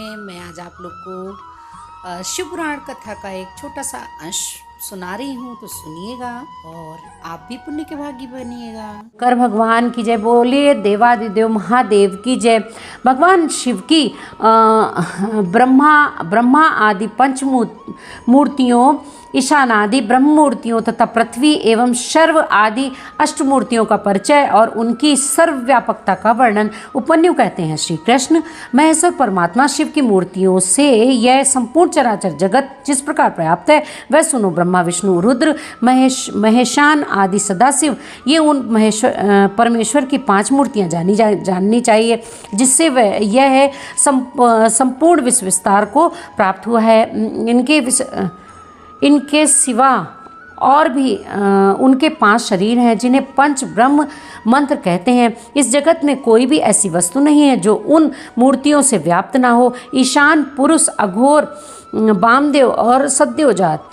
में मैं आज आप लोग को शिव पुराण कथा का एक छोटा सा अंश सुना रही हूँ, तो सुनिएगा और आप भी पुण्य के भागी बनिएगा। कर भगवान की जय, बोलिए देवादिदेव महादेव की जय। भगवान शिव की ब्रह्मा आदि पंच मूर्तियों, ईशान आदि ब्रह्म मूर्तियों तथा पृथ्वी एवं शर्व आदि अष्टमूर्तियों का परिचय और उनकी सर्वव्यापकता का वर्णन उपमन्यु कहते हैं। श्री कृष्ण महेश्वर परमात्मा शिव की मूर्तियों से यह संपूर्ण चराचर जगत जिस प्रकार पर्याप्त है वह सुनो। ब्रह्मा विष्णु रुद्र महेशान आदि सदाशिव, ये उन परमेश्वर की 5 मूर्तियां जाननी चाहिए जिससे वह यह संपूर्ण विश्व विस्तार को प्राप्त हुआ है। इनके सिवा और भी उनके 5 शरीर हैं जिन्हें पंच ब्रह्म मंत्र कहते हैं। इस जगत में कोई भी ऐसी वस्तु नहीं है जो उन मूर्तियों से व्याप्त ना हो। ईशान पुरुष, अघोर, वामदेव और सद्योजात,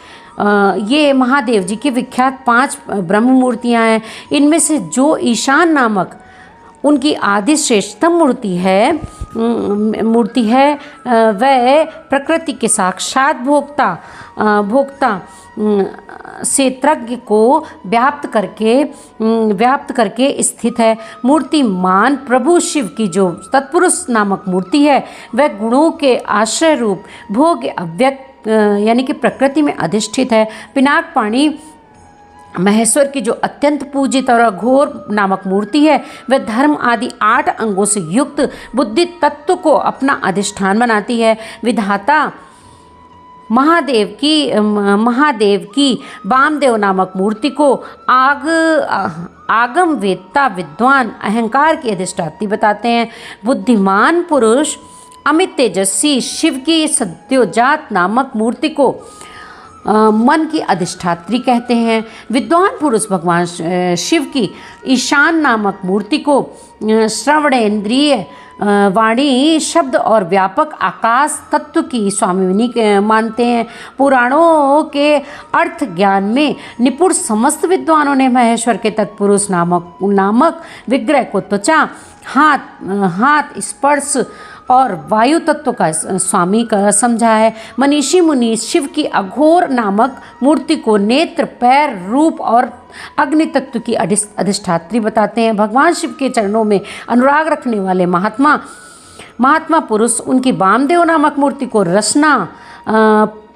ये महादेव जी की विख्यात 5 ब्रह्म मूर्तियां हैं। इनमें से जो ईशान नामक उनकी आदि श्रेष्ठतम मूर्ति है वह प्रकृति के साक्षात भोक्ता क्षेत्रज्ञ को व्याप्त करके स्थित है। मूर्तिमान प्रभु शिव की जो तत्पुरुष नामक मूर्ति है वह गुणों के आश्रय रूप भोग अव्यक्त यानी कि प्रकृति में अधिष्ठित है। पिनाक पाणी महेश्वर की जो अत्यंत पूजित और अघोर नामक मूर्ति है वह धर्म आदि 8 अंगों से युक्त बुद्धि तत्व को अपना अधिष्ठान बनाती है। विधाता महादेव की वामदेव नामक मूर्ति को आगम वेत्ता विद्वान अहंकार की अधिष्ठात्री बताते हैं। बुद्धिमान पुरुष अमित तेजस्वी शिव की सद्योजात नामक मूर्ति को मन की अधिष्ठात्री कहते हैं। विद्वान पुरुष भगवान शिव की ईशान नामक मूर्ति को श्रवणेन्द्रिय, वाणी, शब्द और व्यापक आकाश तत्व की स्वामिनी मानते हैं। पुराणों के अर्थ ज्ञान में निपुण समस्त विद्वानों ने महेश्वर के तत्पुरुष नामक विग्रह को त्वचा, हाथ, स्पर्श और वायु तत्व का स्वामी का समझा है। मनीषी मुनि शिव की अघोर नामक मूर्ति को नेत्र, पैर, रूप और अग्नि तत्व की अधिष्ठात्री बताते हैं। भगवान शिव के चरणों में अनुराग रखने वाले महात्मा पुरुष उनकी वामदेव नामक मूर्ति को रसना,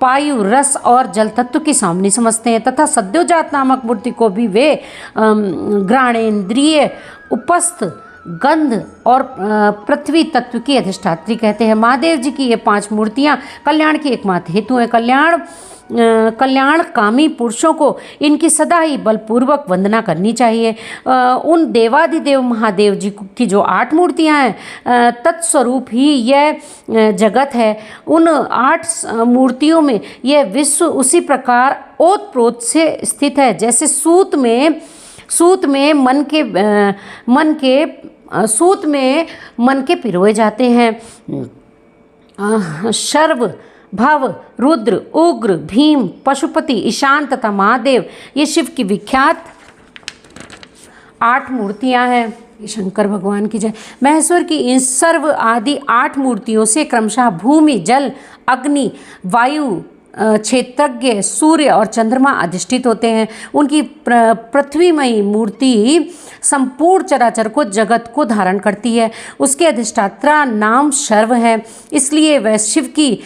पायु, रस और जल तत्व की स्वामिनी समझते हैं तथा सद्योजात नामक मूर्ति को भी वे घ्राणेन्द्रिय, उपस्थ, गंध और पृथ्वी तत्व की अधिष्ठात्री कहते हैं। महादेव जी की ये 5 मूर्तियां कल्याण की एकमात्र हेतु हैं। कल्याणकामी पुरुषों को इनकी सदा ही बलपूर्वक वंदना करनी चाहिए। उन देवादिदेव महादेव जी की जो 8 मूर्तियां हैं तत्स्वरूप ही यह जगत है। उन 8 मूर्तियों में यह विश्व उसी प्रकार ओतप्रोत से स्थित है जैसे सूत में मन के पिरोए जाते हैं। शर्व, भव, रुद्र, उग्र, भीम, पशुपति, ईशान तथा महादेव ये शिव की विख्यात 8 मूर्तियां हैं। शंकर भगवान की जय। महेश्वर की इन सर्व आदि 8 मूर्तियों से क्रमशः भूमि, जल, अग्नि, वायु, क्षेत्रज्ञ, सूर्य और चंद्रमा अधिष्ठित होते हैं। उनकी पृथ्वीमयी मूर्ति संपूर्ण चराचर को जगत को धारण करती है। उसके अधिष्ठात्रा नाम शर्व है, इसलिए वह शिव की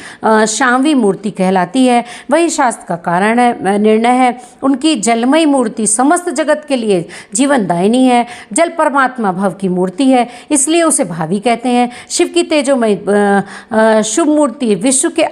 शांवी मूर्ति कहलाती है। वही शास्त्र का कारण है, निर्णय है। उनकी जलमयी मूर्ति समस्त जगत के लिए जीवनदायिनी है। जल परमात्मा भव की मूर्ति है, इसलिए उसे भावी कहते हैं। शिव की तेजोमयी शुभ मूर्ति विश्व के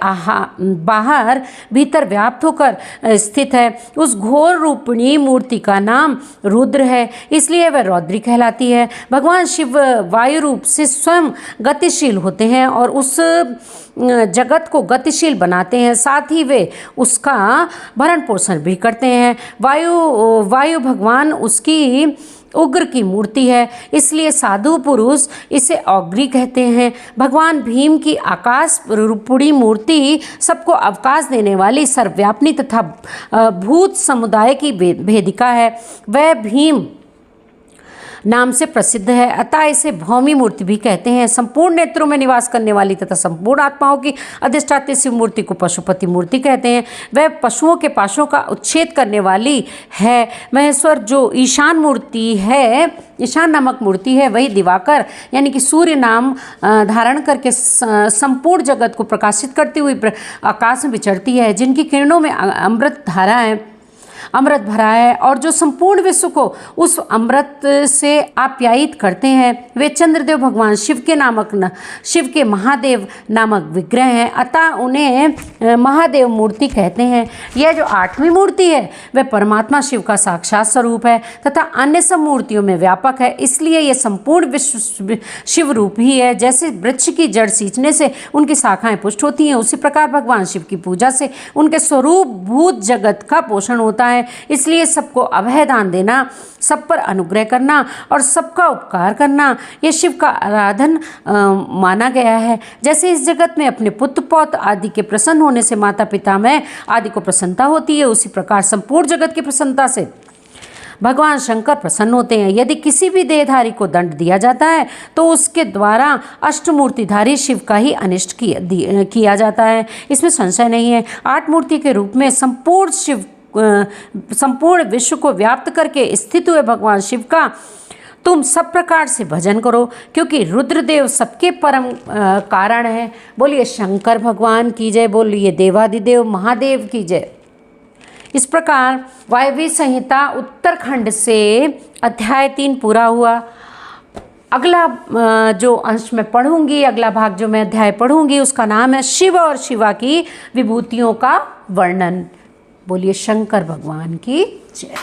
बाहर भीतर व्याप्त होकर स्थित है। उस घोर रूपिणी मूर्ति का नाम रुद्र है, इसलिए वह रौद्री कहलाती है। भगवान शिव वायु रूप से स्वयं गतिशील होते हैं और उस जगत को गतिशील बनाते हैं, साथ ही वे उसका भरण पोषण भी करते हैं। वायु भगवान उसकी उग्र की मूर्ति है, इसलिए साधु पुरुष इसे औग्री कहते हैं। भगवान भीम की आकाश रूपी मूर्ति सबको अवकाश देने वाली सर्वव्यापिनी तथा भूत समुदाय की भेदिका है। वह भीम नाम से प्रसिद्ध है, अतः इसे भौमी मूर्ति भी कहते हैं। संपूर्ण नेत्रों में निवास करने वाली तथा संपूर्ण आत्माओं की अधिष्ठात्री शिव मूर्ति को पशुपति मूर्ति कहते हैं। वह पशुओं के पाशों का उच्छेद करने वाली है। महेश्वर जो ईशान मूर्ति है, ईशान नामक मूर्ति है, वही दिवाकर यानी कि सूर्य नाम धारण करके संपूर्ण जगत को प्रकाशित करती हुई आकाश में विचरती है, जिनकी किरणों में अमृत भरा है और जो संपूर्ण विश्व को उस अमृत से आप्यायित करते हैं। वे चंद्रदेव भगवान शिव के महादेव नामक विग्रह हैं, अतः उन्हें महादेव मूर्ति कहते हैं। यह जो 8वीं मूर्ति है वह परमात्मा शिव का साक्षात स्वरूप है तथा अन्य सब मूर्तियों में व्यापक है, इसलिए यह संपूर्ण विश्व शिव रूप ही है। जैसे वृक्ष की जड़ सींचने से उनकी शाखाएं पुष्ट होती हैं, उसी प्रकार भगवान शिव की पूजा से उनके स्वरूप भूत जगत का पोषण होता है। इसलिए सबको अभय दान देना, सब पर अनुग्रह करना और सबका उपकार करना यह शिव का आराधन माना गया है। जैसे इस जगत में अपने पुत्र पौत्र आदि के प्रसन्न होने से माता पिता में आदि को प्रसन्नता होती है, उसी प्रकार संपूर्ण जगत की प्रसन्नता से भगवान शंकर प्रसन्न होते हैं। यदि किसी भी देहधारी को दंड दिया जाता है तो उसके द्वारा अष्टमूर्तिधारी शिव का ही अनिष्ट किया जाता है, इसमें संशय नहीं है। 8 मूर्ति के रूप में संपूर्ण विश्व को व्याप्त करके स्थित हुए भगवान शिव का तुम सब प्रकार से भजन करो, क्योंकि रुद्रदेव सबके परम कारण है। बोलिए शंकर भगवान की जय, बोलिए देवादिदेव महादेव की जय। इस प्रकार वायव्य संहिता उत्तरखंड से अध्याय 3 पूरा हुआ। अगला जो अंश मैं पढ़ूंगी, अगला भाग जो मैं अध्याय पढ़ूंगी उसका नाम है शिव और शिवा की विभूतियों का वर्णन। बोलिए शंकर भगवान की जय।